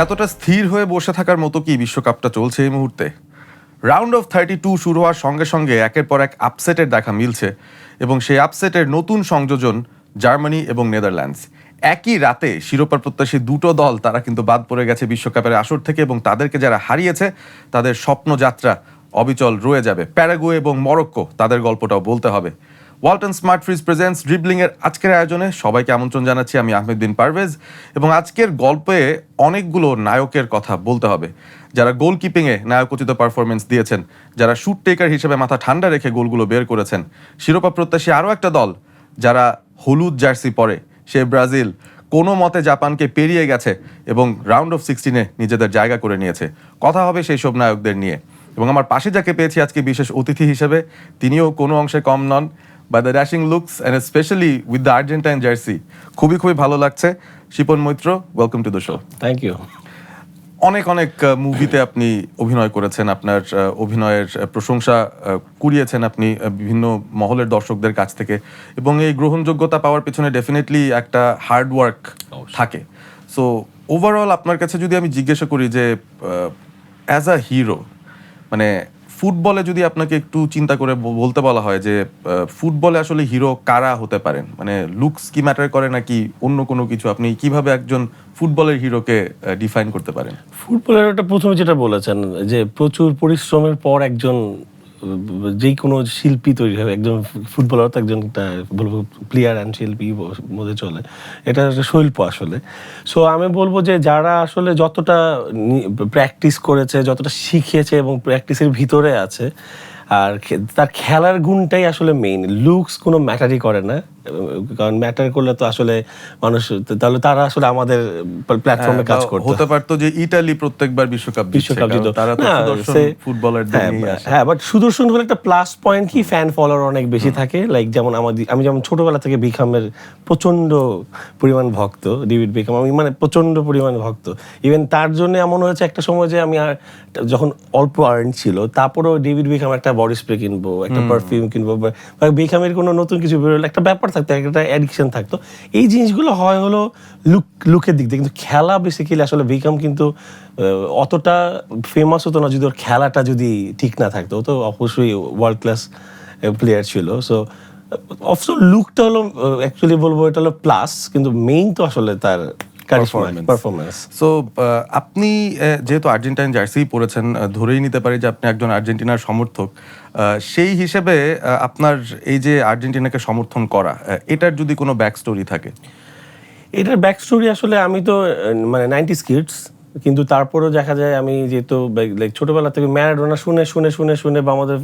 এতটা স্থির হয়ে বসে থাকার মতো কি বিশ্বকাপটা চলছে এই মুহূর্তে? রাউন্ড অফ 32 শুরু হওয়ার সঙ্গে সঙ্গে একের পর এক আপসেটের দেখা মিলছে এবং সেই আপসেটের নতুন সংযোজন জার্মানি এবং নেদারল্যান্ডস। একই রাতে শিরোপা প্রত্যাশী দুটো দল তারা কিন্তু বাদ পড়ে গেছে বিশ্বকাপের আসর থেকে এবং তাদেরকে যারা হারিয়েছে তাদের স্বপ্নযাত্রা অবিচল রয়ে যাবে। প্যারাগুয়ে এবং মরক্কো, তাদের গল্পটাও বলতে হবে। ওয়ালটন স্মার্ট ফ্রিজ প্রেজেন্টস ড্রিবলিংয়ের আজকের আয়োজনে সবাইকে আমন্ত্রণ জানাচ্ছি। আমি আহমেদ বিন পারভেজ এবং আজকের গল্পে অনেকগুলো নায়কের কথা বলতে হবে, যারা গোলকিপিংয়ে নায়কোচিত পারফরমেন্স দিয়েছেন, যারা শুট টেকার হিসেবে মাথা ঠান্ডা রেখে গোলগুলো বের করেছেন। শিরোপা প্রত্যাশী আরও একটা দল যারা হলুদ জার্সি পরে, সে ব্রাজিল কোনো মতে জাপানকে পেরিয়ে গেছে এবং রাউন্ড অফ 16-এ নিজেদের জায়গা করে নিয়েছে। কথা হবে সেই সব নায়কদের নিয়ে এবং আমার পাশে যাকে পেয়েছি আজকে বিশেষ অতিথি হিসেবে, তিনিও কোনো অংশে কম নন। By the dashing looks and specially with the Argentine jersey, খুবই ভালো লাগছে। Shipon Maitra, welcome to the show. Thank you. অনেক মুভিতে আপনি অভিনয় করেছেন, আপনার অভিনয়ের প্রশংসা কুড়িয়েছেন আপনি বিভিন্ন মহলের দর্শকদের কাছ থেকে এবং এই গ্রহণযোগ্যতা পাওয়ার পেছনে ডেফিনেটলি একটা হার্ড ওয়ার্ক থাকে। সো ওভারঅল আপনার কাছে যদি আমি জিজ্ঞাসা করি যে অ্যাজ আ হিরো, মানে ফুটবলে যদি আপনাকে একটু চিন্তা করে বলতে বলা হয় যে ফুটবলে আসলে হিরো কারা হতে পারেন, মানে লুকস কি ম্যাটার করে নাকি অন্য কোনো কিছু, আপনি কিভাবে একজন ফুটবলের হিরোকে ডিফাইন করতে পারেন? ফুটবলের ওটা প্রথমে যেটা বলেছেন যে প্রচুর পরিশ্রমের পর একজন যে কোনো শিল্পী তৈরি হবে, একজন ফুটবলার তো একজন বলবো প্লেয়ার অ্যান্ড শিল্পী মধ্যে চলে, এটা একটা শিল্প আসলে। সো আমি বলবো যে যারা আসলে যতটা প্র্যাকটিস করেছে, যতটা শিখেছে এবং প্র্যাকটিসের ভিতরে আছে, আর তার খেলার গুণটাই আসলে মেইন, লুকস কোনো ম্যাটারই করে না। কারণ ম্যাটার করলে তো আসলে মানুষ, তাহলে তারা আসলে আমাদের প্ল্যাটফর্মে কাজ করতে হতে পারতো যে ইতালি প্রত্যেকবার বিশ্বকাপ জিত, তারা তো সুদর্শন ফুটবলারদের নিয়ে আসে। হ্যাঁ, বাট সুদর্শন হলে একটা প্লাস পয়েন্ট কি, ফ্যান ফলোয়ার অনেক বেশি থাকে। লাইক যেমন আমি যেমন ছোটবেলা থেকে বিকামের প্রচন্ড পরিমাণ ভক্ত, ডেভিড বিকাম, আমি মানে প্রচন্ড পরিমাণ ভক্ত। ইভেন তার জন্য এমন হয়েছে একটা সময় যে আমি যখন অল্প আর্ন ছিল, তারপরেও ডেভিড বিকাম একটা বডি স্প্রে কিনবো, একটা পারফিউম কিনবো, বা বিকামের কোনো নতুন কিছু বেরোলে একটা ব্যাপার থাকতো, একটা অ্যাডিকশন থাকতো। এই জিনিসগুলো হলো লুকের দিক দিয়ে, কিন্তু খেলা বেসিক্যালি আসলে বিকাম কিন্তু অতটা ফেমাস হতো না যদি ওর খেলাটা যদি ঠিক না থাকতো। ও তো অবশ্যই ওয়ার্ল্ড ক্লাস প্লেয়ার ছিল। সো অবশ্য লুকটা হলো অ্যাকচুয়ালি বলবো এটা হলো প্লাস, কিন্তু মেইন তো আসলে তার পারফরম্যান্স। সো আপনি যেহেতু আর্জেন্টাইন জার্সি পরেছেন, ধরেই নিতে পারি যে আপনি একজন আর্জেন্টিনার সমর্থক। সেই হিসেবে আপনার এই যে আর্জেন্টিনাকে সমর্থন করা, এটার যদি কোনো ব্যাক স্টোরি থাকে? এটার ব্যাক স্টোরি আসলে আমি তো মানে 90s কিডস, কিন্তু তারপরেও দেখা যায় আমি যেহেতু লাইক ছোটবেলা থেকে ম্যারাডোনা শুনে বা আমাদের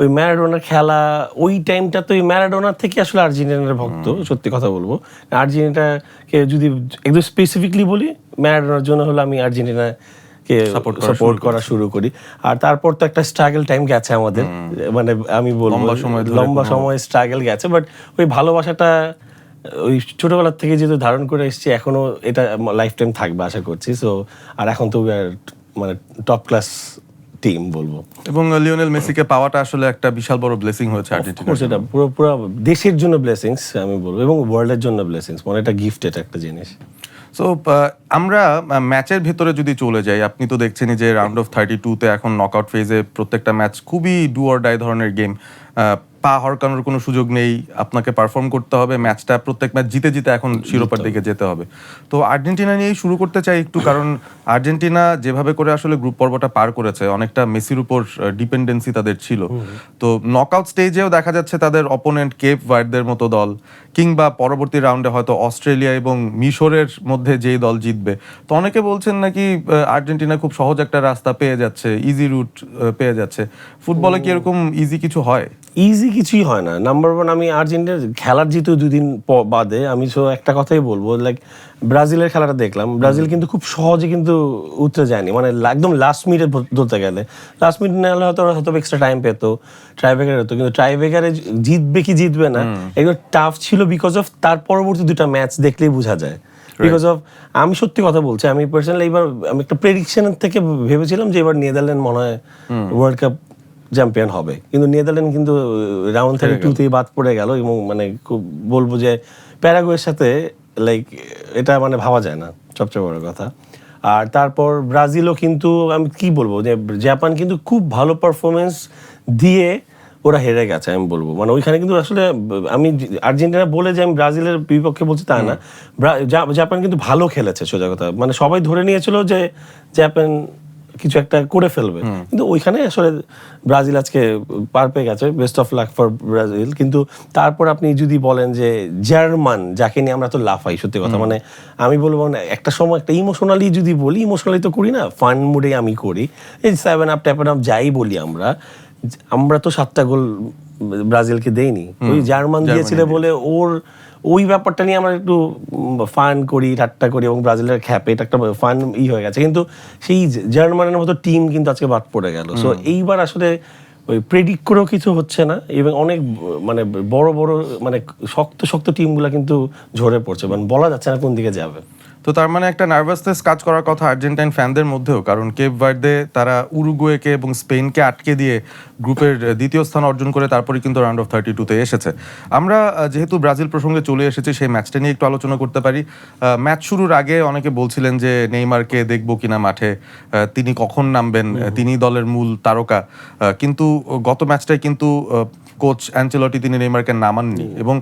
ওই ম্যারাডোনার খেলা, ওই টাইমটা তো ওই ম্যারাডোনার থেকে আসলে আর্জেন্টিনার ভক্ত। সত্যি কথা বলবো, আর্জেন্টিনাকে যদি একদম স্পেসিফিকলি বলি, ম্যারাডোনার জন্য হলো আমি আর্জেন্টিনাকে সাপোর্ট করা শুরু করি। আর তারপর তো একটা স্ট্রাগল টাইম গেছে আমাদের, মানে আমি বলবো লম্বা সময় স্ট্রাগল গেছে, বাট ওই ভালোবাসাটা ওই ছোটবেলার থেকে যেহেতু ধারণ করে এসেছি, এখনো এটা লাইফ টাইম থাকবে আশা করছি। সো আর এখন তো মানে টপ ক্লাস টিম বলবো। এবং লিওনেল মেসিকে পাওয়াটা আসলে একটা বিশাল বড় ব্লেসিং হয়েছে আর্জেন্টিনার। সেটা পুরো দেশের জন্য ব্লেসিংস আমি বলবো, এবং ওয়ার্ল্ডের জন্য ব্লেসিংস, মানে এটা গিফটেড একটা জিনিস। সো আমরা ম্যাচের ভেতরে যদি চলে যাই, আপনি তো দেখছেনই যে রাউন্ড অফ 32-তে এখন নকআউট ফেজে প্রত্যেকটা ম্যাচ খুবই ডু অর ডাই ধরনের গেম। পা হরকানোর কোনো সুযোগ নেই, আপনাকে পারফর্ম করতে হবে, ম্যাচটা প্রত্যেক ম্যাচ জিতে এখন শিরোপার দিকে যেতে হবে। তো আর্জেন্টিনা নিয়েই শুরু করতে চাই একটু, কারণ আর্জেন্টিনা যেভাবে করে আসলে গ্রুপ পর্বটা পার করেছে, অনেকটা মেসির উপর ডিপেন্ডেন্সি তাদের ছিল। তো নকআউট স্টেজেও দেখা যাচ্ছে তাদের অপোনেন্ট কেপ ভার্দের মতো দল, কিংবা পরবর্তী রাউন্ডে হয়তো অস্ট্রেলিয়া এবং মিশরের মধ্যে যেই দল জিতবে। তো অনেকে বলছেন নাকি আর্জেন্টিনা খুব সহজ একটা রাস্তা পেয়ে যাচ্ছে, ইজি রুট পেয়ে যাচ্ছে। ফুটবলে কি এরকম ইজি কিছু হয়? ইজি কিছুই হয় না। নাম্বার ওয়ান, আমি আর্জেন্টিনার খেলার যেহেতু 2 দিন বাদে আমি একটা কথাই বলবো, লাইক ব্রাজিলের খেলাটা দেখলাম, ব্রাজিল কিন্তু খুব সহজে কিন্তু উতরে যায়নি, মানে একদম লাস্ট মিনিটে ধরতে গেলে, লাস্ট মিনিট না হলে হয়তো এক্সট্রা টাইম পেতো, ট্রাইব্রেকার হতো, কিন্তু ট্রাইব্রেকারে জিতবে কি জিতবে না একদম টাফ ছিল, বিকজ অফ তার পরবর্তী 2টা ম্যাচ দেখলেই বোঝা যায়। বিকজ অফ, আমি সত্যি কথা বলছি, আমি পার্সোনালি এবার আমি একটা প্রেডিকশনের থেকে ভেবেছিলাম যে এবার নেদারল্যান্ড মনে হয় ওয়ার্ল্ড কাপ চ্যাম্পিয়ন হবে, কিন্তু নেদারল্যান্ড কিন্তু রাউন্ড 32-তেই বাদ পড়ে গেল। এবং মানে খুব বলবো যে প্যারাগুয়ের সাথে লাইক এটা মানে ভাবা যায় না, সবচেয়ে বড় কথা। আর তারপর ব্রাজিলও কিন্তু আমি কি বলবো যে জাপান কিন্তু খুব ভালো পারফরমেন্স দিয়ে ওরা হেরে গেছে আমি বলবো, মানে ওইখানে কিন্তু আসলে আমি আর্জেন্টিনা বলে যে আমি ব্রাজিলের বিপক্ষে বলছি তা না, জাপান কিন্তু ভালো খেলেছে সোজা কথা, মানে সবাই ধরে নিয়েছিল যে জাপান কিছু একটা করে ফেলবে, কিন্তু ওইখানে আসলে ব্রাজিল আজকে পার পেয়ে গেছে, best of luck for Brazil. কিন্তু তারপর আপনি যদি বলেন যে জার্মান, যাকে নিয়ে আমরা তো লাফাই সত্যি কথা, মানে আমি বলবো না একটা সময় একটা ইমোশনালি যদি বলি, ইমোশনালি তো করি না, ফান মুডে আমি করি, এই 7 আপ ট্যাপ আপ যাই বলি আমরা তো 7টা গোল ব্রাজিলকে দেইনি, ওই জার্মান দিয়েছিল বলে ওই ব্যাপারটা নিয়ে আমরা একটু ফান করি, ঠাট্টা করি এবং ব্রাজিলের খ্যাপে এটা একটা ফান হয়ে গেছে। কিন্তু সেই জার্মানের মতো টিম কিন্তু আজকে বাদ পড়ে গেল। সো এইবার আসলে ওই প্রেডিক্ট করেও কিছু হচ্ছে না এবং অনেক মানে বড় বড় মানে শক্ত শক্ত টিমগুলো কিন্তু ঝরে পড়ছে, মানে বলা যাচ্ছে না কোন দিকে যাবে। তো তার মানে একটা নার্ভাসনেস কাজ করার কথা আর্জেন্টাইন ফ্যানদের মধ্যেও, কারণ কেপ ভার্দে তারা উরুগুয়েকে এবং স্পেনকে আটকে দিয়ে গ্রুপের দ্বিতীয় স্থান অর্জন করে তারপরে কিন্তু রাউন্ড অফ 32-তে এসেছে। আমরা যেহেতু ব্রাজিল প্রসঙ্গে চলে এসেছি, সেই ম্যাচটা নিয়ে একটু আলোচনা করতে পারি। ম্যাচ শুরুর আগে অনেকে বলছিলেন যে নেইমারকে দেখবো কিনা মাঠে, তিনি কখন নামবেন, তিনি দলের মূল তারকা, কিন্তু গত ম্যাচটায় কিন্তু কোচ অ্যাঞ্চেলটি তিনি নেইমারকে নামাননি এবং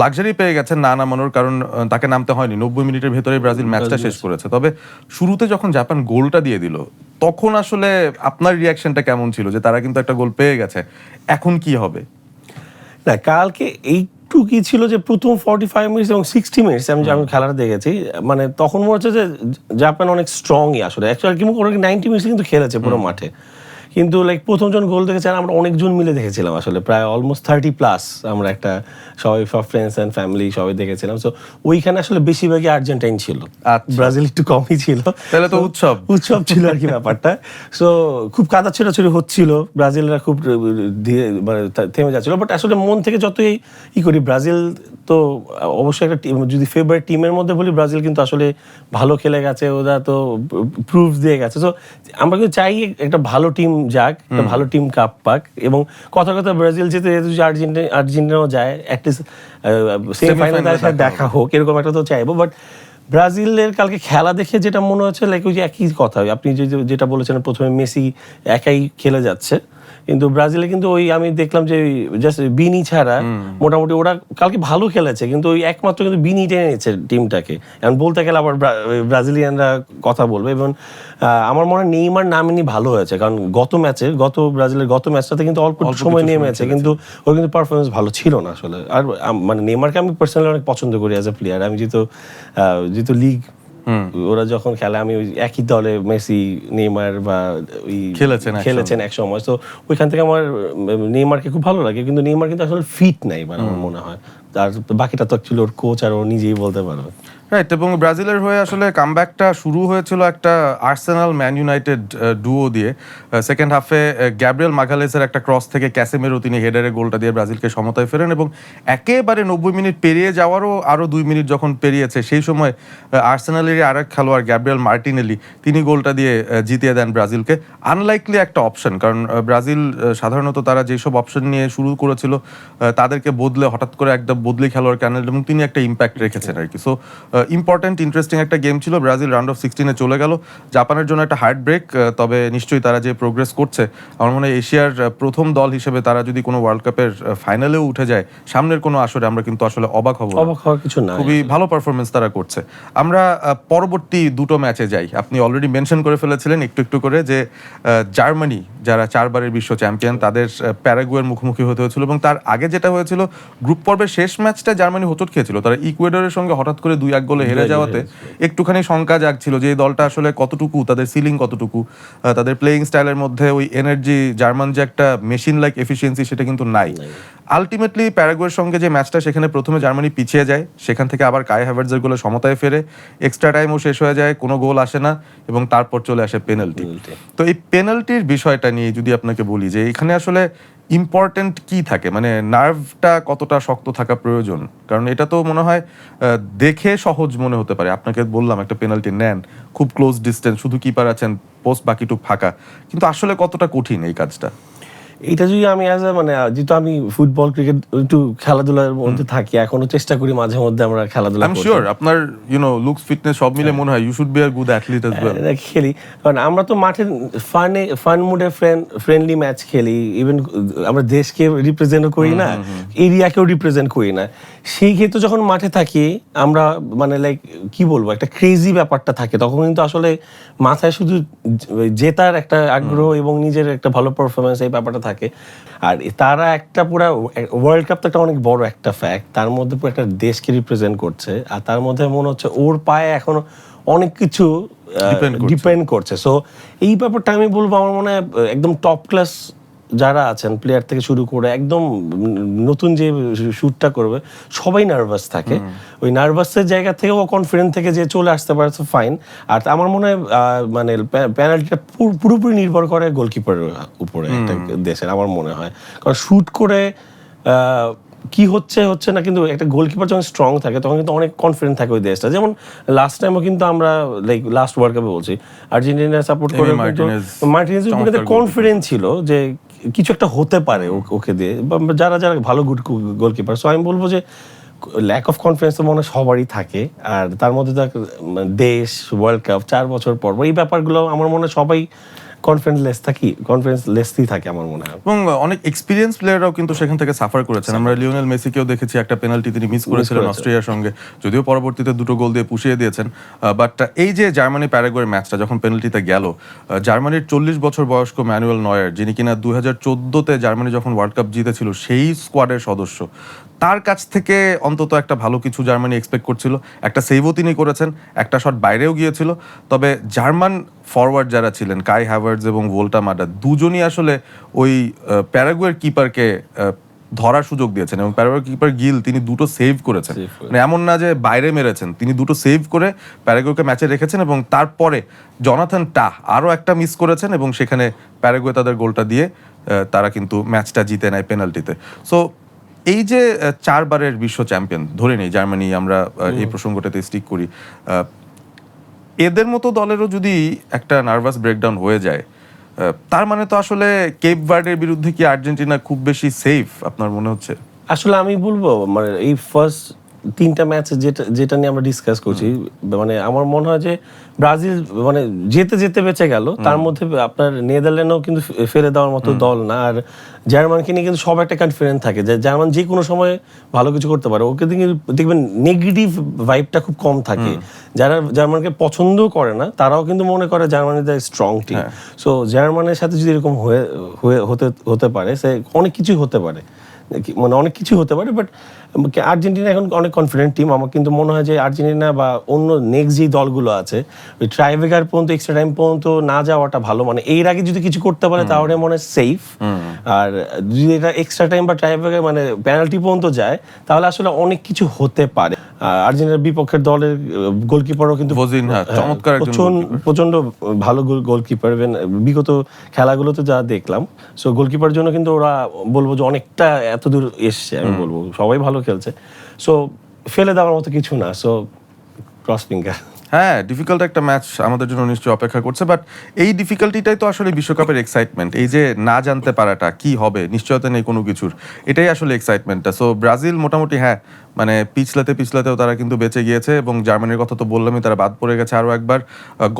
লাক্সারি পেয়ে গেছেন না নামানোর, কারণ তাকে নামতে হয়নি। 90 মিনিটের ভেতরে ব্রাজিল ম্যাচটা শেষ করেছে। তবে শুরুতে যখন জাপান গোলটা দিয়ে দিল, তখন আসলে আপনার রিয়াকশনটা কেমন ছিল যে তারা কিন্তু একটা গোল পেয়ে গেছে, এখন কি হবে? না, কালকে একটু কি ছিল যে প্রথম 45 মিনিট এবং 60 মিনিটস আমি খেলাটা দেখেছি, মানে তখন মনে হচ্ছে যে জাপান অনেক স্ট্রংই আসলে, অ্যাকচুয়ালি কিন্তু 90 মিনিটস কিন্তু খেলেছে পুরো মাঠে, কিন্তু লাইক প্রথম জন গোল দেখেছি আর আমরা অনেকজন মিলে দেখেছিলাম আসলে, প্রায় অলমোস্ট 30+, আমরা একটা সব ফ্রেন্ডস অ্যান্ড ফ্যামিলি সবাই দেখেছিলাম। সো ওইখানে আসলে বেশিরভাগই আর্জেন্টাইন ছিল, ব্রাজিল একটু কমই ছিল। তাহলে তো উৎসব ছিল আর কি ব্যাপারটা। সো খুব কাদা ছোড়াছুড়ি হচ্ছিল, ব্রাজিলরা খুব মানে থেমে যাচ্ছিল, বাট আসলে মন থেকে যতই করি ব্রাজিল তো অবশ্যই একটা যদি ফেভারিট টিমের মধ্যে বলি, ব্রাজিল কিন্তু আসলে ভালো খেলে গেছে, ওরা তো প্রুফ দিয়ে গেছে। সো আমরা কিন্তু চাই একটা ভালো টিম যাক, একটা ভালো টিম কাপ পাক, এবং কথা ব্রাজিল যেতে আর্জেন্টিনাও যায়, অ্যাটলিস্ট সেমিফাইনালে দেখা হোক এরকম একটা তো চাইবো। বাট ব্রাজিলের কালকে খেলা দেখে যেটা মনে হচ্ছে লাইক ওই যে একই কথা, আপনি যেটা বলেছেন প্রথমে মেসি একাই খেলে যাচ্ছে, কিন্তু ব্রাজিলে কিন্তু ওই আমি দেখলাম যে জাস্ট বিনি ছাড়া মোটামুটি ওরা কালকে ভালো খেলেছে, কিন্তু ওই একমাত্র কিন্তু বিনি টেনে নিচ্ছে টিমটাকে। এখন বলতে গেলে আবার ব্রাজিলিয়ানরা কথা বলবে, এবং আমার মনে হয় নেইমার নামেনি ভালো হয়েছে, কারণ ব্রাজিলের গত ম্যাচটাতে কিন্তু অল্প সময় নেমেছে, কিন্তু ওর কিন্তু পারফরমেন্স ভালো ছিল না আসলে। আর মানে নেইমারকে আমি পার্সোনালি অনেক পছন্দ করি অ্যাজ এ প্লেয়ার, আমি যেহেতু লিগ ওরা যখন খেলে আমি ওই একই দলে মেসি নেইমার বা ওই খেলেছেন এক সময়, তো ওইখান থেকে আমার নেইমারকে খুব ভালো লাগে, কিন্তু নেইমার কিন্তু আসলে ফিট নাই মানে আমার মনে হয়, আর বাকিটা তো অ্যাকচুয়ালি ওর কোচ আর ও নিজেই বলতে পারবে। রাইট, এবং ব্রাজিলের হয়ে আসলে কামব্যাকটা শুরু হয়েছিল একটা আর্সেনাল ম্যান ইউনাইটেড ডুও দিয়ে। সেকেন্ড হাফে গ্যাব্রিয়েল মাগালেসের একটা ক্রস থেকে ক্যাসেমেরো তিনি হেডারে গোলটা দিয়ে ব্রাজিলকে সমতায় ফেরেন, এবং একেবারে 90 মিনিট পেরিয়ে যাওয়ারও আরও 2 মিনিট যখন পেরিয়েছে, সেই সময় আর্সেনালেরই আরেক খেলোয়াড় গ্যাব্রিয়েল মার্টিনেলি তিনি গোলটা দিয়ে জিতিয়ে দেন ব্রাজিলকে। আনলাইকলি একটা অপশন, কারণ ব্রাজিল সাধারণত তারা যেসব অপশন নিয়ে শুরু করেছিল তাদেরকে বদলে হঠাৎ করে একটা বদলি খেলোয়াড়কে আনেন, এবং তিনি একটা ইম্প্যাক্ট রেখেছেন আর কি। সো ইম্পর্টেন্ট ইন্টারেস্টিং একটা গেম ছিল। ব্রাজিল রাউন্ড অফ 16-এ চলে গেল। জাপানের জন্য একটা হার্ট ব্রেক, তবে নিশ্চয়ই তারা যে প্রোগ্রেস করছে, আমার মনে হয় এশিয়ার প্রথম দল হিসেবে তারা যদি কোনো ওয়ার্ল্ড কাপের ফাইনালেও উঠে যায় সামনের কোনো আসরে, আমরা কিন্তু আসলে অবাক হওয়ার কিছু না, খুবই ভালো পারফরমেন্স তারা করছে। আমরা পরবর্তী দুটো ম্যাচে যাই। আপনি অলরেডি মেনশন করে ফেলেছিলেন একটু একটু করে যে জার্মানি, যারা 4বারের বিশ্ব চ্যাম্পিয়ন, তাদের প্যারাগুয়ের মুখোমুখি হতে হয়েছিল, এবং তার আগে যেটা হয়েছিল গ্রুপ পর্বের শেষ ম্যাচটা জার্মানি হোঁচট খেয়েছিল, তারা ইকুয়েডরের সঙ্গে হঠাৎ করে 2-1 গোলে হেরে যাওয়াতে একটুখানি শঙ্কা জাগছিল যে এই দলটা আসলে কতটুকু, তাদের সিলিং কতটুকু, তাদের প্লেয়িং স্টাইলের মধ্যে ওই এনার্জি, জার্মান যে একটা মেশিন লাইক এফিসিয়েন্সি, সেটা কিন্তু নাই। আলটিমেটলি প্যারাগুয়ের সঙ্গে যে ম্যাচটা, সেখানে প্রথমে জার্মানি পিছিয়ে যায়, সেখান থেকে আবার কাই হ্যাভার্টজের গোলে সমতায় ফেরে, এক্সট্রা টাইমও শেষ হয়ে যায়, কোনো গোল আসে না, এবং তারপর চলে আসে পেনাল্টি। তো এই পেনাল্টির বিষয়টা নিয়ে যদি আপনাকে বলি যে এখানে আসলে ইম্পর্টেন্ট কি থাকে, মানে নার্ভটা কতটা শক্ত থাকা প্রয়োজন, কারণ এটা তো মনে হয় দেখে সহজ মনে হতে পারে। আপনাকে বললাম একটা পেনাল্টি নেন, খুব ক্লোজ ডিস্টেন্স, শুধু কিপার আছেন, পোস্ট বাকিটুক ফাঁকা, কিন্তু আসলে কতটা কঠিন এই কাজটা? এটা যদি আমি মানে যেহেতু আমি ফুটবল ক্রিকেট একটু খেলাধুলার মধ্যে থাকি, এখনো চেষ্টা করি মাঝে মধ্যে আমরা খেলাধুলা আই এম শিওর আপনার লুকস ফিটনেস সব মিলে মনে হয় you should be a good athlete as well. খেলি, কারণ আমরা তো মাঠে ফান মুডে ফ্রেন্ডলি ম্যাচ খেলি, ইভেন আমরা দেশকে রিপ্রেজেন্ট করি না, এরিয়াকেও রিপ্রেজেন্ট করি না। সেই ক্ষেত্রে যখন মাঠে থাকি আমরা মানে লাইক কি বলবো, একটা ক্রেজি ব্যাপারটা থাকে তখন, কিন্তু আসলে মাথায় শুধু জেতার একটা আগ্রহ এবং নিজের একটা ভালো পারফরমেন্স এই ব্যাপারটা থাকে। আর তারা একটা পুরো ওয়ার্ল্ড কাপ তো একটা অনেক বড় একটা ফ্যাক্ট, তার মধ্যে পুরো একটা দেশকে রিপ্রেজেন্ট করছে, আর তার মধ্যে মনে হচ্ছে ওর পায়ে এখনো অনেক কিছু ডিপেন্ড করছে। সো এই ব্যাপারটা আমি বলবো আমার মনে হয় একদম টপ ক্লাস যারা আছেন প্লেয়ার থেকে শুরু করে একদম নতুন যে শুটটা করবে সবাই নার্ভাস থাকে। ওই নার্ভাসের জায়গা থেকে ও কনফিডেন্ট থেকে যে চলে আসতে পারে ফাইন। আর আমার মনে হয় মানে পেনাল্টিটা পুরোপুরি নির্ভর করে গোলকিপারের উপরে একটা দেশের, আমার মনে হয়। কারণ শুট করে কি হচ্ছে না, কিন্তু একটা গোলকিপার যখন স্ট্রং থাকে তখন কিন্তু অনেক কনফিডেন্ট থাকে ওই দেশটা। যেমন লাস্ট টাইমও কিন্তু আমরা লাইক লাস্ট ওয়ার্ল্ড কাপে বলছি আর্জেন্টিনা সাপোর্ট করে, কিন্তু মার্টিনেজ কনফিডেন্ট ছিল যে কিছু একটা হতে পারে ওকে দিয়ে, যারা যারা ভালো গুড গোলকিপার। সো আমি বলবো যে ল্যাক অফ কনফিডেন্স তো মনে হয় সবারই থাকে, আর তার মধ্যে দেশ ওয়ার্ল্ড কাপ 4 বছর পর এই ব্যাপারগুলো আমার মনে হয় সবাই কনফিডেন্স লেসই থাকে আমার মনে হয়। এবং অনেক এক্সপিরিয়েন্স প্লেয়াররাও কিন্তু সেখান থেকে সাফার করেছেন। আমরা লিওনেল মেসিকেও দেখেছি, একটা পেনাল্টি তিনি মিস করেছিলেন অস্ট্রেলিয়ার সঙ্গে, যদিও পরবর্তীতে 2 গোল দিয়ে পুষিয়ে দিয়েছেন। বাট এই যে জার্মানি প্যারাগুয়ের ম্যাচটা যখন পেনাল্টিতে গেল, জার্মানির 40 বছর বয়স্ক ম্যানুয়েল নয়ার, যিনি কিনা 2014-তে জার্মানি যখন ওয়ার্ল্ড কাপ জিতেছিল সেই স্কোয়াডের সদস্য, তার কাছ থেকে অন্তত একটা ভালো কিছু জার্মানি এক্সপেক্ট করছিল। একটা সেভও তিনি করেছেন, একটা শট বাইরেও গিয়েছিল। তবে জার্মান ফরওয়ার্ড যারা ছিলেন কাই হ্যাভার্টজ এবং ভোল্টা মাডা, দুজনই আসলে ওই প্যারাগুয়ের কিপারকে ধরার সুযোগ দিয়েছেন, এবং প্যারাগুয়ের কিপার গিল তিনি 2টো সেভ করেছেন। মানে এমন না যে বাইরে মেরেছেন, তিনি 2টো সেভ করে প্যারাগুয়েকে ম্যাচে রেখেছেন। এবং তারপরে জনাথন টাহ আরও একটা মিস করেছেন, এবং সেখানে প্যারাগুয়ে তাদের গোলটা দিয়ে তারা কিন্তু ম্যাচটা জিতে নেয় পেনাল্টিতে। সো এই যে 4 বারের বিশ্ব চ্যাম্পিয়ন ধরে নেই জার্মানি, আমরা এই প্রসঙ্গটাতে স্টিক করি, এদের মতো দলেরও যদি একটা নার্ভাস ব্রেকডাউন হয়ে যায়, তার মানে তো আসলে কেপ ভার্ডের বিরুদ্ধে কি আর্জেন্টিনা খুব বেশি সেফ আপনার মনে হচ্ছে? আসলে আমি বলবো মানে এই ফার্স্ট 3টা ম্যাচ যেটা নিয়ে আমরা ডিসকাস করছি, মানে আমার মনে হয় যে ব্রাজিল মানে যেতে বেঁচে গেল, তার মধ্যে আপনার নেদারল্যান্ডও কিন্তু ফেলে দেওয়ার মতো দল না। আর জার্মানকে নিয়ে কিন্তু সব একটা কনফিডেন্ট থাকে যে জার্মান যে কোনো সময় ভালো কিছু করতে পারে। ওকে দেখবেন নেগেটিভ ভাইবটা খুব কম থাকে। যারা জার্মানকে পছন্দ করে না তারাও কিন্তু মনে করে Germany the strong team. So জার্মানের সাথে যদি এরকম হতে পারে, সে অনেক কিছুই হতে পারে, মানে অনেক কিছু হতে পারে। বাট আর্জেন্টিনা এখন অনেক কনফিডেন্ট টিম। আমার কিন্তু মনে হয় যে আর্জেন্টিনা বা অন্য নেক্সট যে দলগুলো আছে ওই ট্রাইব্রেকার পর্যন্ত, এক্সট্রা টাইম পর্যন্ত না যাওয়াটা ভালো। মানে এর আগে যদি কিছু করতে পারে তাহলে মনে হয় সেফ। আর যদি এটা এক্সট্রা টাইম বা ট্রাইব্রেকার মানে পেনাল্টি পর্যন্ত যায় তাহলে আসলে অনেক কিছু হতে পারে। আর্জেন্টিনার বিপক্ষের দলের গোলকিপারও কিন্তু প্রচন্ড ভালো গোলকিপার। বিগত খেলাগুলোতে যা দেখলাম, সো গোলকিপার জন্য কিন্তু ওরা বলবো যে অনেকটা এত দূর এসছে। আমি বলবো সবাই ভালো খেলছে, সো ফেলে দেওয়ার মতো কিছু না। So cross finger. হ্যাঁ, ডিফিকাল্ট একটা ম্যাচ আমাদের জন্য নিশ্চয়ই অপেক্ষা করছে। বাট এই ডিফিকাল্টিটাই তো আসলে বিশ্বকাপের এক্সাইটমেন্ট। এই যে না জানতে পারাটা কি হবে, নিশ্চয়তা নেই কোনো কিছুর, এটাই আসলে এক্সাইটমেন্টটা। সো ব্রাজিল মোটামুটি মানে পিছলাতেও তারা কিন্তু বেঁচে গিয়েছে, এবং জার্মানির কথা তো বললামই, তারা বাদ পড়ে গেছে আরও একবার।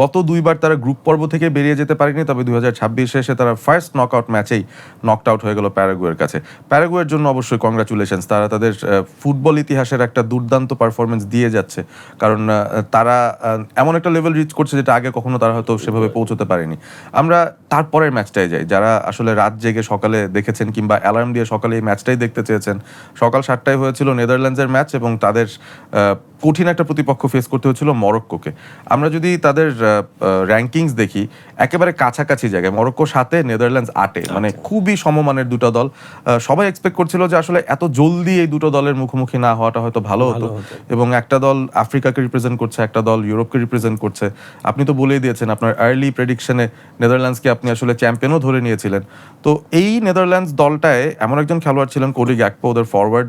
গত 2বার তারা গ্রুপ পর্ব থেকে বেরিয়ে যেতে পারেনি, তবে 2026-এ এসে তারা ফার্স্ট নকআউট ম্যাচেই নকড আউট হয়ে গেল প্যারাগুয়ের কাছে। প্যারাগুয়ের জন্য অবশ্যই কংগ্রাচুলেশনস, তারা তাদের ফুটবল ইতিহাসের একটা দুর্দান্ত পারফরমেন্স দিয়ে যাচ্ছে। কারণ তারা এমন একটা লেভেল রিচ করছে যেটা আগে কখনো তারা হয়তো সেভাবে পৌঁছতে পারেনি। আমরা তারপরের ম্যাচটায় যাই। যারা আসলে রাত জেগে সকালে দেখেছেন কিংবা অ্যালার্ম দিয়ে সকালে এই ম্যাচটাই দেখতে চেয়েছেন, সকাল 7টায় হয়েছিল নেদারল্যান্ডসের ম্যাচ, এবং তাদের কঠিন একটা প্রতিপক্ষ ফেস করতে হয়েছিল মরক্কোকে। আমরা যদি তাদের র্যাঙ্কিংস দেখি, একেবারে কাছাকাছি জায়গায়, মরক্কো 7-এ, নেদারল্যান্ডস 8-এ, মানে খুবই সমমানের দুটো দল। সবাই এক্সপেক্ট করছিল যে আসলে এত জলদি এই দুটো দলের মুখোমুখি না হওয়াটা হয়তো ভালো হতো, এবং একটা দল আফ্রিকাকে রিপ্রেজেন্ট করছে, একটা দল ইউরোপকে রিপ্রেজেন্ট করছে। আপনি তো বলেই দিয়েছেন আপনার আর্লি প্রেডিকশনে নেদারল্যান্ডসকে আপনি আসলে চ্যাম্পিয়নও ধরে নিয়েছিলেন। তো এই নেদারল্যান্ডস দলটায় এমন একজন খেলোয়াড় ছিলেন কোডি গ্যাকপো, ওদের ফরওয়ার্ড।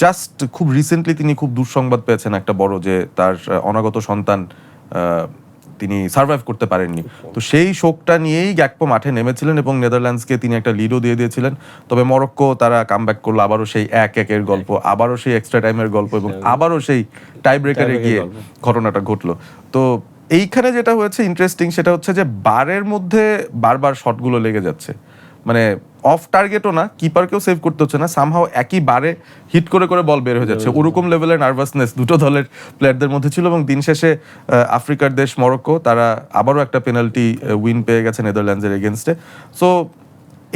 জাস্ট খুব রিসেন্টলি তিনি খুব দুঃসংবাদ পেয়েছেন একটা বড়, যে তার অনাগত সন্তান তিনি সার্ভাইভ করতে পারেননি। তো সেই শোকটা নিয়েই গ্যাকপো মাঠে নেমেছিলেন এবং নেদারল্যান্ডসকে তিনি একটা লিডও দিয়ে দিয়েছিলেন। তবে মরক্কো তারা কামব্যাক করলো, আবারও সেই 1-1 গল্প, আবারও সেই এক্সট্রা টাইমের গল্প এবং আবারও সেই টাই ব্রেকারে গিয়ে ঘটনাটা ঘটলো। তো এইখানে যেটা হয়েছে ইন্টারেস্টিং সেটা হচ্ছে যে বারের মধ্যে বারবার শটগুলো লেগে যাচ্ছে, মানে অফ টার্গেটও না, কিপারকেও সেভ করতে হচ্ছে না, সামহাও একই বারে হিট করে করে বল বের হয়ে যাচ্ছে। ওরকম লেভেলের নার্ভাসনেস দুটো দলের প্লেয়ারদের মধ্যে ছিল এবং দিন শেষে আফ্রিকার দেশ মরক্কো তারা আবারও একটা পেনাল্টি উইন পেয়ে গেছে নেদারল্যান্ডসের এগেনস্টে। সো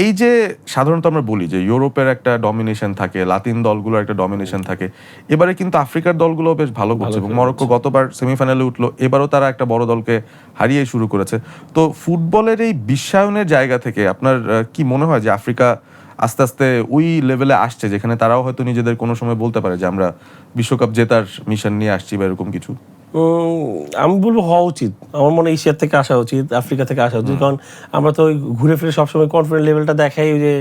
এই যে সাধারণত আমরা বলি যে ইউরোপের একটা ডমিনেশন থাকে, লাতিন দলগুলোর একটা ডমিনেশন থাকে, এবারে কিন্তু আফ্রিকার দলগুলো বেশ ভালো করছে এবং মরক্কো গতবার সেমিফাইনালে উঠলো, এবারও তারা একটা বড় দলকে হারিয়ে শুরু করেছে। তো ফুটবলের এই বিশ্বায়নের জায়গা থেকে আপনার কি মনে হয় যে আফ্রিকা আস্তে আস্তে ওই লেভেলে আসছে যেখানে তারাও হয়তো নিজেদের কোনো সময় বলতে পারে যে আমরা বিশ্বকাপ জেতার মিশন নিয়ে আসছি বা এরকম কিছু? আমি বলবো হওয়া উচিত। আমার মনে হয় এশিয়ার থেকে আসা উচিত, আফ্রিকা থেকে আসা উচিত, কারণ আমরা তো ওই ঘুরে ফিরে সবসময় কনফিডেন্ট লেভেলটা দেখাই ওই যে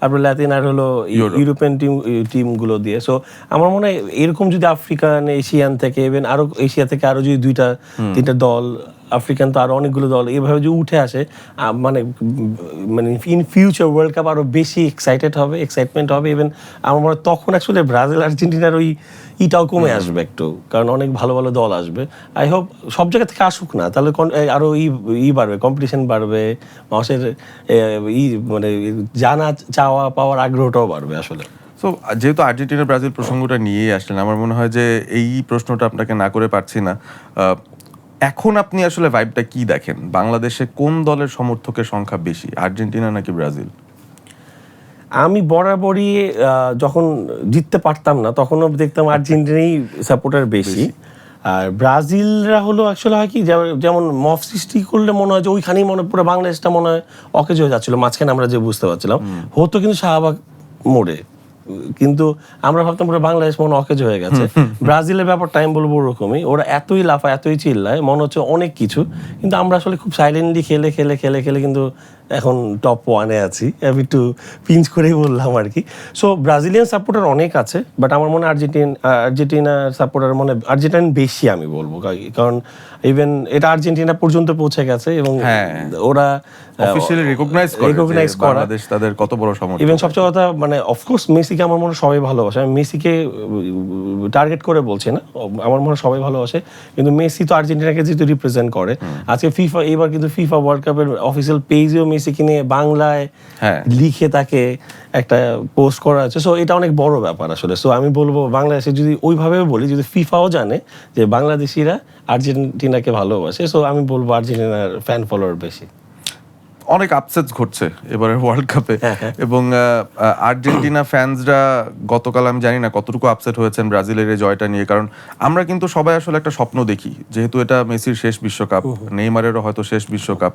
আপনার ল্যাতিন আর হলো ইউরোপিয়ান টিমগুলো দিয়ে। সো আমার মনে হয় এরকম যদি আফ্রিকান এশিয়ান থেকে ইভেন আরো এশিয়া থেকে আরো যদি 2-3টা দল, আফ্রিকান তো আরো অনেকগুলো দল এভাবে যদি উঠে আসে, মানে ইন ফিউচার ওয়ার্ল্ড কাপ আরো বেশি এক্সাইটমেন্ট হবে। ইভেন আমার মনে হয় তখন অ্যাকচুয়ালি ব্রাজিল আর্জেন্টিনার ওই ইটাও কমে আসবে একটু, কারণ অনেক ভালো ভালো দল আসবে। আই হোপ সব জায়গা থেকে আসুক না, তাহলে আরো বাড়বে, কম্পিটিশন বাড়বে, মানুষের মানে জানা চাওয়া পাওয়ার আগ্রহটাও বাড়বে আসলে। সো যেহেতু আর্জেন্টিনা ব্রাজিল প্রসঙ্গটা নিয়েই আসলেন, আমার মনে হয় যে এই প্রশ্নটা আপনাকে না করে পারছি না। এখন আপনি আসলে ভাইবটা কি দেখেন, বাংলাদেশে কোন দলের সমর্থকের সংখ্যা বেশি, আর্জেন্টিনা নাকি ব্রাজিল? আমি বরাবরই যখন জিততে পারতাম না তখনও দেখতাম আর্জেন্টিনাই সাপোর্টার বেশি, আর ব্রাজিলরা হলো অ্যাকচুয়ালি হয় কি যেমন মফ সৃষ্টি করলে মনে হয় যে ওইখানেই মনে পুরো বাংলাদেশটা মনে হয় অকেজ হয়ে যাচ্ছিল মাঝখানে, আমরা যে বুঝতে পারছিলাম হতো কিন্তু শাহবাগ মোড়ে, কিন্তু আমরা ভাবতাম পুরো বাংলাদেশ মনে অকেজ হয়ে গেছে। ব্রাজিলের ব্যাপারটা আমি বলবো ওরকমই, ওরা এতই লাফায় এতই চিল্লায় মনে হচ্ছে অনেক কিছু, কিন্তু আমরা আসলে খুব সাইলেন্টলি খেলে খেলে খেলে খেলে কিন্তু এখন টপ 1-এ আছি। আমি একটু পিঞ্চ করেই বললাম আর কি। সো ব্রাজিলিয়ান সাপোর্টার অনেক আছে, বাট আমার মনে হয় আর্জেন্টিনার সাপোর্টার মনে আর্জেন্টিনান বেশি আমি বলবো, কারণ ইভেন এটা আর্জেন্টিনা পর্যন্ত পৌঁছে গেছে এবং ওরা অফিশিয়ালি রিকগনাইজ করে বাংলাদেশ তাদের কত বড় সমর্থক। ইভেন সবচেয়ে কথা মানে অফকোর্স মেসিকে আমার মনে হয় সবাই ভালোবাসে, আমি মেসিকে টার্গেট করে বলছি না, আমার মনে হয় সবাই ভালোবাসে, কিন্তু মেসি তো আর্জেন্টিনাকে যেহেতু রিপ্রেজেন্ট করে, আজকে ফিফা এবার কিন্তু ফিফা ওয়ার্ল্ড কাপের অফিসিয়াল পেজেও মেসিকে নিয়ে বাংলায় লিখে তাকে একটা পোস্ট করা আছে। সো এটা অনেক বড় ব্যাপার আসলে। সো আমি বলবো বাংলাদেশে যদি ওইভাবে বলি, যদি ফিফাও জানে যে বাংলাদেশিরা আর্জেন্টিনাকে ভালোবাসে, সো আমি বলবো আর্জেন্টিনার ফ্যান ফলোয়ার বেশি। অনেক আপসেটস ঘটছে এবারের ওয়ার্ল্ড কাপে এবং আর্জেন্টিনা ফ্যান্সরা গতকাল আমি জানি না কতটুকু আপসেট হয়েছেন ব্রাজিলের এই জয়টা নিয়ে, কারণ আমরা কিন্তু সবাই আসলে একটা স্বপ্ন দেখি, যেহেতু এটা মেসির শেষ বিশ্বকাপ, নেইমারেরও হয়তো শেষ বিশ্বকাপ,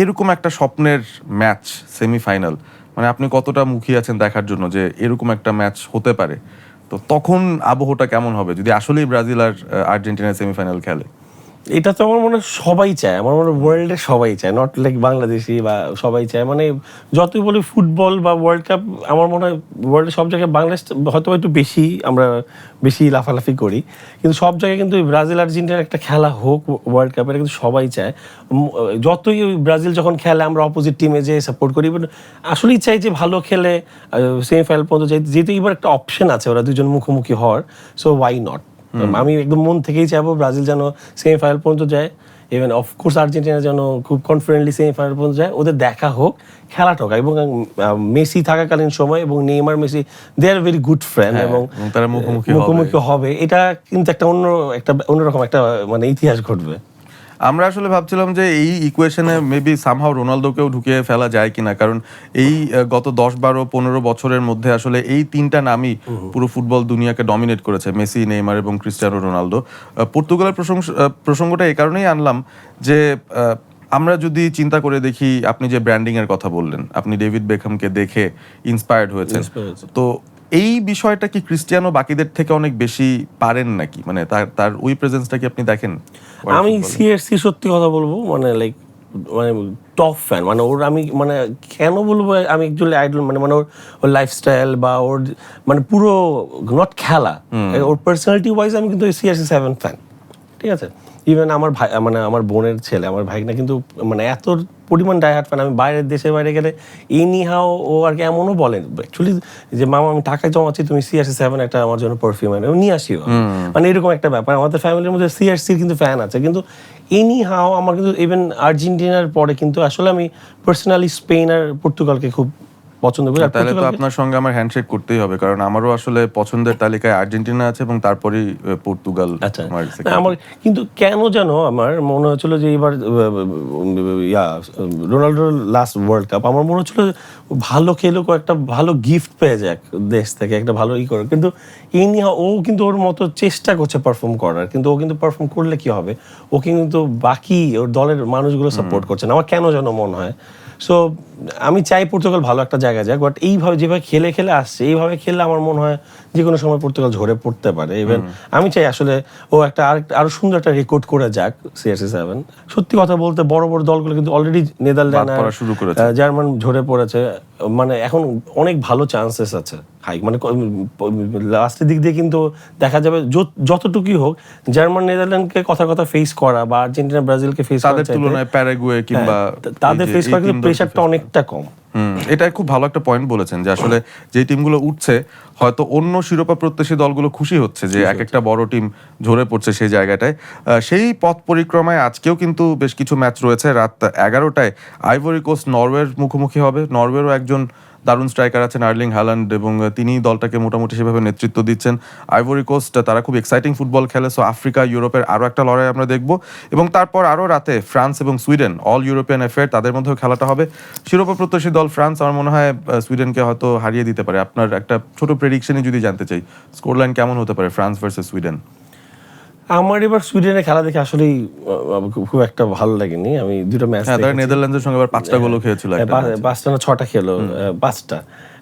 এরকম একটা স্বপ্নের ম্যাচ সেমিফাইনাল, মানে আপনি কতটা মুখিয়ে আছেন দেখার জন্য যে এরকম একটা ম্যাচ হতে পারে? তো তখন আবহটা কেমন হবে যদি আসলেই ব্রাজিল আর আর্জেন্টিনা সেমিফাইনাল খেলে? এটা তো আমার মনে হয় সবাই চায়, আমার মনে হয় ওয়ার্ল্ডে সবাই চায়, নট লাইক বাংলাদেশি বা সবাই চায়। মানে যতই বলি ফুটবল বা ওয়ার্ল্ড কাপ, আমার মনে হয় ওয়ার্ল্ডে সব জায়গায় বাংলাদেশ হয়তো একটু বেশি, আমরা বেশি লাফালাফি করি, কিন্তু সব জায়গায় কিন্তু ব্রাজিল আর্জেন্টিনার একটা খেলা হোক ওয়ার্ল্ড কাপের, কিন্তু সবাই চায়। যতই ব্রাজিল যখন খেলে আমরা অপোজিট টিমে যে সাপোর্ট করি, বাট আসলেই চাই যে ভালো খেলে সেমিফাইনাল পর্যন্ত যাই, যেহেতু এবার একটা অপশন আছে ওরা দুজন মুখোমুখি হওয়ার, সো ওয়াই নট। আমি একদম মন থেকেই চাইবো ব্রাজিল যেন সেমিফাইনাল পর্যন্ত যায়, ইভেন অফকোর্স আর্জেন্টিনা যেন খুব কনফিডেন্টলি সেমিফাইনাল পর্যন্ত যায়, ওদের দেখা হোক, খেলাটা হোক। এবং মেসি থাকাকালীন সময় এবং Neymar Messi they are very good friend এবং তারা মুখোমুখি হবে, এটা কিন্তু একটা অন্যরকম একটা মানে ইতিহাস ঘটবে। আমরা আসলে ভাবছিলাম যে এই ইকুয়েশনে মেবি সামহাও রোনালদোকেও ঢুকিয়ে ফেলা যায় কিনা, কারণ এই গত 10-12-15 বছরের মধ্যে আসলে এই তিনটা নামই পুরো ফুটবল দুনিয়াকে ডমিনেট করেছে, মেসি, নেইমার এবং ক্রিস্টিয়ানো রোনালদো। পর্তুগালের প্রসঙ্গটা এই কারণেই আনলাম যে আমরা যদি চিন্তা করে দেখি, আপনি যে ব্র্যান্ডিং এর কথা বললেন, আপনি ডেভিড বেকহামকে দেখে ইন্সপায়ার্ড হয়েছেন, তো এই বিষয়টা কি ক্রিস্টিয়ানো বাকিদের থেকে অনেক বেশি পারেন নাকি, মানে তার ওই প্রেজেন্সটা কি আপনি দেখেন? আমি সিএসসি সত্যি কথা বলবো, মানে লাইক মানে টপ ফ্যান, মানে ওর আমি মানে কেন বলবো, আমি একচুয়ালি আইডল, মানে ওর লাইফস্টাইল বা ওর মানে পুরো নট খেলা, ওর পার্সোনালিটি ওয়াইজ আমি কিন্তু সিআরসি 7 ফ্যান, ঠিক আছে। ইভেন আমার ভাই মানে আমার বোনের ছেলে, আমার ভাইনা কিন্তু মানে এত পরিমাণ ডাইহার্ট ফ্যান, আমি বাইরের দেশের বাইরে গেলে এনিহাও ও আর কি এমনও বলেন অ্যাকচুয়ালি যে মামা আমি টাকা জমাচ্ছি, তুমি CR7 একটা আমার জন্য পারফিউম এনে নিয়ে আসিও, মানে এরকম একটা ব্যাপার। আমাদের ফ্যামিলির মধ্যে CR7 কিন্তু ফ্যান আছে, কিন্তু এনিহাও আমার কিন্তু ইভেন আর্জেন্টিনার পরে কিন্তু আসলে আমি পার্সোনালি স্পেন আর পর্তুগালকে খুব পছন্দ করি। আর তাহলে তো আপনার সঙ্গে আমার হ্যান্ডশেক করতেই হবে, কারণ আমারও আসলে পছন্দের তালিকায় আর্জেন্টিনা আছে এবং তারপরেই পর্তুগাল। আচ্ছা আমার না, second। আমার কিন্তু কেন যেন আমার মনে হচ্ছিল যে এবার রোনাল্ডোর লাস্ট ওয়ার্ল্ড কাপ আমার মনে হচ্ছিল ভালো খেলুক, একটা ভালো গিফট পেয়ে যাক দেশ থেকে, একটা ভালো করে, কিন্তু ও কিন্তু ওর মতো চেষ্টা করছে পারফর্ম করার, কিন্তু ও কিন্তু পারফর্ম করলে কি হবে, ও কিন্তু বাকি ওর দলের মানুষগুলো সাপোর্ট করছে না, আমার কেন যেন মনে হয়। সো আমি চাই পর্তুগাল ভালো একটা জায়গায় যাক, বাট এইভাবে যেভাবে খেলে খেলে আসছে, এইভাবে খেললে আমার মনে হয় যে কোনো সময় পর্তুগাল ঝরে পড়তে পারে। ইভেন আমি চাই আসলে ও একটা আরো সুন্দর একটা রেকর্ড করে যাক CR7। সত্যি কথা বলতে বড় বড় দলগুলো কিন্তু অলরেডি নেদারল্যান্ড বাদ পড়া শুরু করেছে। জার্মান ঝরে পড়েছে, মানে এখন অনেক ভালো চান্সেস আছে হাই, মানে লাস্টের দিক দিয়ে কিন্তু দেখা যাবে যতটুকুই হোক জার্মান নেদারল্যান্ডকে কথা ফেস করা বা আর্জেন্টিনা ব্রাজিলকে ফেস করা তাদের তুলনায় প্যারাগুয়ে কিংবা তাদের ফেস করা কিন্তু প্রেশারটা অনেকটা কম। এটা খুব ভালো একটা পয়েন্ট বলেছেন যে আসলে যে টিমগুলো উঠছে হয়তো অন্য শিরোপা প্রত্যাশী দলগুলো খুশি হচ্ছে যে এক একটা বড় টিম ঝরে পড়ছে সেই জায়গাটায়। সেই পথ পরিক্রমায় আজকেও কিন্তু বেশ কিছু ম্যাচ রয়েছে। রাত 11টায় আইভরি কোস্ট নরওয়ের মুখোমুখি হবে। নরওয়েরও একজন দারুণ স্ট্রাইকার আছেন আর্লিং হ্যালান্ড, এবং তিনি দলটাকে মোটামুটি সেভাবে নেতৃত্ব দিচ্ছেন। আইভরি কোস্ট তারা খুব এক্সাইটিং ফুটবল খেলে, সো আফ্রিকা ইউরোপের আরও একটা লড়াই আমরা দেখব। এবং তারপর আরও রাতে ফ্রান্স এবং সুইডেন, অল ইউরোপিয়ান অ্যাফেয়ার, তাদের মধ্যেও খেলাটা হবে। শিরোপা প্রত্যাশী দল ফ্রান্স আমার মনে হয় সুইডেনকে হয়তো হারিয়ে দিতে পারে। আপনার একটা ছোট প্রেডিকশনই যদি জানতে চাই, স্কোর লাইন কেমন হতে পারে ফ্রান্স ভার্সেস সুইডেন? আমার এবার সুইডেনের খেলা দেখে আসলেই খুব একটা ভালো লাগেনি। আমি দুটো ম্যাচ তারা নেদারল্যান্ডসের সঙ্গে আবার 5টা গোলও খেয়েছিল। 5টা না 6টা খেলো, 5টা।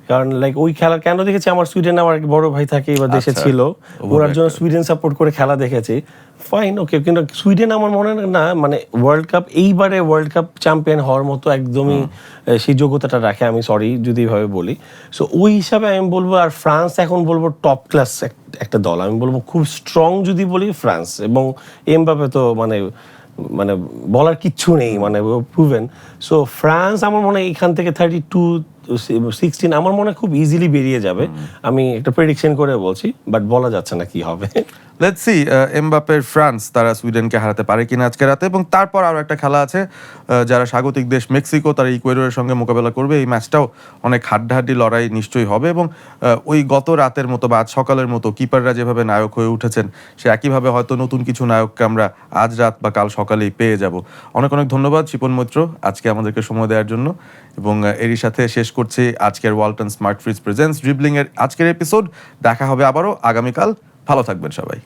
কারণ লাইক ওই খেলা কেন দেখেছি, আমার সুইডেন আমার এক বড় ভাই থাকে, এবার দেশে ছিল, ওনার জন্য সুইডেন সাপোর্ট করে খেলা দেখেছি। ফাইন, ওকে, কিন্তু সুইডেন আমার মনে হয় না মানে ওয়ার্ল্ড কাপ এইবারে ওয়ার্ল্ড কাপ চ্যাম্পিয়ন হওয়ার মতো একদমই সেই যোগ্যতাটা রাখে, আমি সরি যদি এইভাবে বলি। সো ওই হিসাবে আমি বলবো, আর ফ্রান্স এখন বলবো টপ ক্লাস একটা দল, আমি বলবো খুব স্ট্রং যদি বলি ফ্রান্স, এবং এমবাপে তো মানে মানে বলার কিচ্ছু নেই, মানে প্রুভেন। সো ফ্রান্স আমার মনে হয় এখান থেকে 32-16 আমার মনে হয় খুব ইজিলি বেরিয়ে যাবে। আমি একটা প্রেডিকশন করে বলছি, বাট বলা যাচ্ছে না কি হবে। লেটস সি এমবাপের ফ্রান্স তারা সুইডেনকে হারাতে পারে কিনা আজকে রাতে। এবং তারপর আরও একটা খেলা আছে, যারা স্বাগতিক দেশ মেক্সিকো, তারা ইকুয়েডরের সঙ্গে মোকাবেলা করবে। এই ম্যাচটাও অনেক হাড্ডাহাড্ডি লড়াই নিশ্চয়ই হবে, এবং ওই গত রাতের মতো বা আজ সকালের মতো কিপাররা যেভাবে নায়ক হয়ে উঠেছেন, সে একইভাবে হয়তো নতুন কিছু নায়ককে আমরা আজ রাত বা কাল সকালেই পেয়ে যাব। অনেক অনেক ধন্যবাদ শিপন মৈত্র আজকে আমাদেরকে সময় দেওয়ার জন্য। এবং এরই সাথে শেষ করছি আজকের Walton smart fridge presents dribbling এর আজকের এপিসোড। দেখা হবে আবারও আগামীকাল। ভালো থাকবেন সবাই।